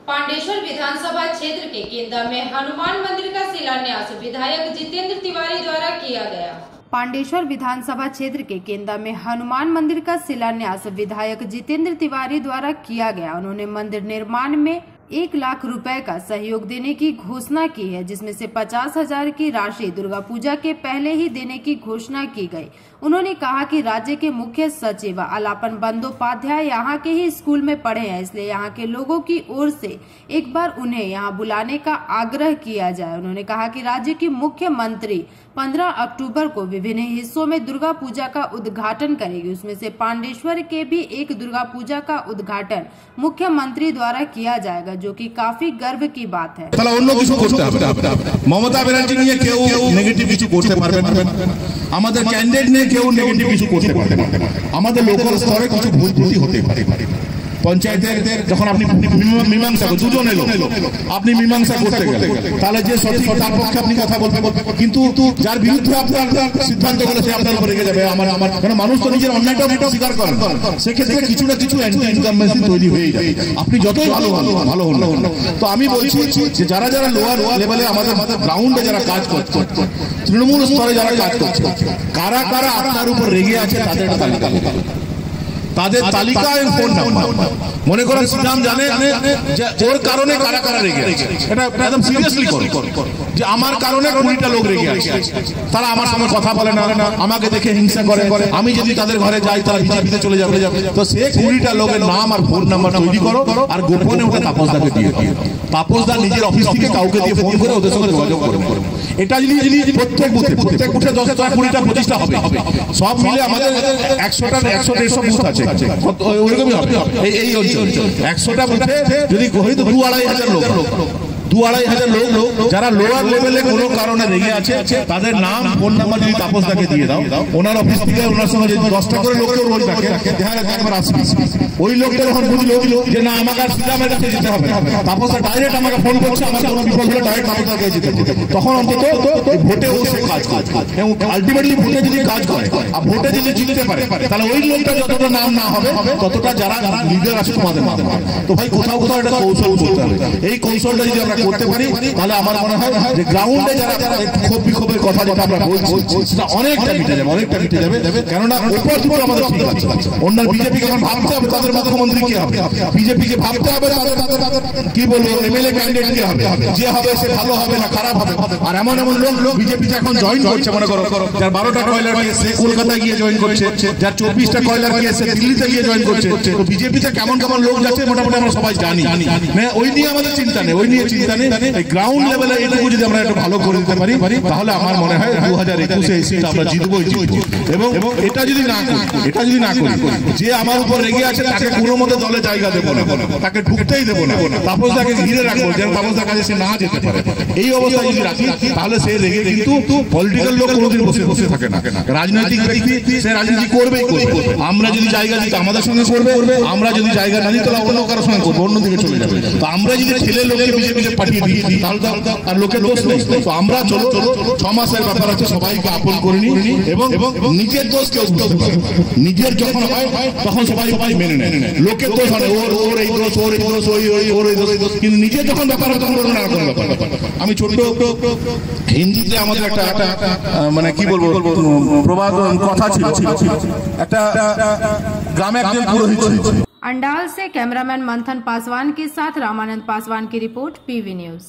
पांडेश्वर विधानसभा क्षेत्र के केंदा में हनुमान मंदिर का शिलान्यास विधायक जितेंद्र तिवारी द्वारा किया गया। पांडेश्वर विधानसभा क्षेत्र के केंदा में हनुमान मंदिर का शिलान्यास विधायक जितेंद्र तिवारी द्वारा किया गया। उन्होंने मंदिर निर्माण में 1 लाख रुपए का सहयोग देने की घोषणा की है, जिसमें से 50,000 की राशि दुर्गा पूजा के पहले ही देने की घोषणा की गई। उन्होंने कहा कि राज्य के मुख्य सचिव अलापन बंदोपाध्याय यहाँ के ही स्कूल में पढ़े हैं, इसलिए यहाँ के लोगों की ओर से एक बार उन्हें यहाँ बुलाने का आग्रह किया जाए। उन्होंने कहा कि राज्य की मुख्यमंत्री 15 अक्टूबर को विभिन्न हिस्सों में दुर्गा पूजा का उद्घाटन करेगी। उसमें से पांडेश्वर के भी एक दुर्गा पूजा का उद्घाटन मुख्यमंत्री द्वारा किया जाएगा, जो कि काफी गर्व की बात है। ममता बनर्जी নিয়ে কেউ নেগেটিভ কিছু করতে পারবে না, আমাদের ক্যান্ডিডেট নিয়ে কেউ নেগেটিভ কিছু করতে পারবে না। আমাদের লোকাল স্তরে কিছু ভুল ত্রুটি হতে পারে। পঞ্চায়েতের যখন আপনি মীমাংসা দুজন এলো, আপনি মীমাংসা করতে গেলেন, তাহলে যে সঠিক তার পক্ষে আপনি কথা বলবেন, কিন্তু যার বিরুদ্ধে আপনার সিদ্ধান্ত হলে সে আপনার উপরে রেগে যাবে। আমার কারণ মানুষ তো নিজের অন্যায়টা স্বীকার করেন, সেক্ষেত্রে কিছু না কিছু অ্যান্টি ইনকামবেন্সি তৈরি হয়ে যায়। আপনি যতই ভালো হন, তো আমি বলছি যে যারা লোয়ার লেভেলে আমাদের গ্রাউন্ডে যারা কাজ করছে, তৃণমূল স্তরে যারা কাজ করছে, কারা কারা আপনার উপর রেগে আছে তাদের তালিকায় ফোন নাম্বার মনে করেন শ্রীরাম জানে যে ওর কারণে কারা কারা রেগে আছে। এটা একদম সিরিয়াসলি করুন যে আমার কারণে 20টা লোক রেগে আছে, তারা আমার সঙ্গে কথা বলে না, আমাকে দেখে হিংসা করে। আমি যদি তাদের ঘরে যাই তারা বিজেপিতে চলে যাবে। তো সে 20টা লোকের নাম আর ফোন নাম্বার তৈরি করো আর গোপনে ওটা তাপসদাকে দিয়ে দিও। তাপসদা নিজের অফিস থেকে কাউকে দিয়ে ফোন করে ওদের সঙ্গে যোগাযোগ করবে। এটা যদি প্রত্যেক বুথে 10টা 20টা 25টা হবে, সব মিলে আমাদের 100-150 বুথ আছে। ওইরকমই হবে এই অঞ্চল 100টা বুথে যদি হয়তো 2-2,500 লোক যারা লোয়ার লেভেলে কোনো কারণে রেগে আছে, তাদের নাম ফোন নাম্বার যদি তাপসদাকে দিয়ে দাও, ওনার অফিস থেকে ওনার সঙ্গে যদি 10টা করে লোককে রোজ ডাকে, একবার আসবে, ওই লোকটা যখন বুঝলো যে না আমাকে আর শ্রীরামের কাছে যেতে হবে, তাপসদা ডাইরেক্ট আমাকে ফোন করছে, আমার কোনো বিপদ হলে ডাইরেক্ট তাপসদাকে যেতে হবে, তখন অন্তত ভোটেও সে কাজ করে। এবং আলটিমেটলি ভোটে যদি কাজ করে আর ভোটে যদি জিততে পারে, তাহলে ওই লোকটা যতটা নাম না হবে ততটা যারা লিডার আছে তোমাদের নাম হবে। তো ভাই কোথাও একটা কৌশল করতে হবে। এই কৌশলটা যদি আমরা করতে পারি, তাহলে আমার মনে হয় যে গ্রাউন্ডে যারা ক্ষোভের কথা যেটা আমরা বলছি সেটা অনেকটা মিটে যাবে। কেননা উপর থেকে আমাদের ঠিক আছে, অন্য বিজেপিকে এখন ভাবতে হবে তাদের মুখ্যমন্ত্রী কি হবে, বিজেপিকে ভাবতে হবে তাদের কি বলবো এমএলএ ক্যান্ডিডেট কি হবে, যে হবে সে ভালো হবে না খারাপ হবে। আর এমন লোক বিজেপিতে এখন জয়েন করছে, মনে করো যার 12টা কয়লার কেস কলকাতায় গিয়ে জয়েন করছে, যার 24টা কয়লার কেস দিল্লিতে গিয়ে জয়েন করছে। তো বিজেপিতে কেমন লোক যাচ্ছে মোটামুটি আমরা সবাই জানি। ওই নিয়ে আমাদের চিন্তা নেই, গ্রাউন্ড লেভেলে এইটুকু যদি আমরা একটু ভালো করে দিতে পারি, তাহলে আমার মনে হয় 2021-এ এই সিটটা আমরা জিতবই। এবং এটা যদি না করি, যে আমার উপর রেগে আছে তাকে কোনো মতে দলে জায়গা দেবো না, তাকে ঢুকতেই দেবো না, তাপসদাকে ঘিরে রাখবো যেন তাপসদার কাছে সে না যেতে পারে। এই অবস্থা যদি রাখি, তাহলে সে রেগে কিন্তু পলিটিক্যাল লোক কোনোদিন বসে থাকে না। রাজনৈতিক ব্যক্তি সে রাজনীতি করবেই করবে। আমরা যদি জায়গা দিই আমাদের সঙ্গে করবে, আমরা যদি জায়গা না দিই তাহলে অন্য কারোর সঙ্গে করবো, অন্যদিকে চলে যাবে। তো আমরা যদি ছেলে লোককে বিজেপিতে পাঠিয়ে দিই তাহলে আর লোকের দোষ নেই। তো আমরা চলো 6 মাসের ব্যাপার আছে, সবাইকে আপন করে নিই এবং নিজের দোষ কেউ বুঝতে পারে। নিজের যখন হয় তখন সবাই মেনে নেয়। লোকের দোষ হয় ওর এই দোষ, ওর এই দোষ, ওর এই দোষ, কিন্তু নিজের যখন ব্যাপার হয় তখন না কোনো ব্যাপার। আমি ছোট্ট হিন্দিতে আমাদের একটা মানে কি বলবো প্রবাদ কথা ছিল, একটা গ্রামে একজন পুরোহিত ছিল। अंडाल से कैमरामैन मंथन पासवान के साथ रामानंद पासवान की रिपोर्ट, पीवी न्यूज।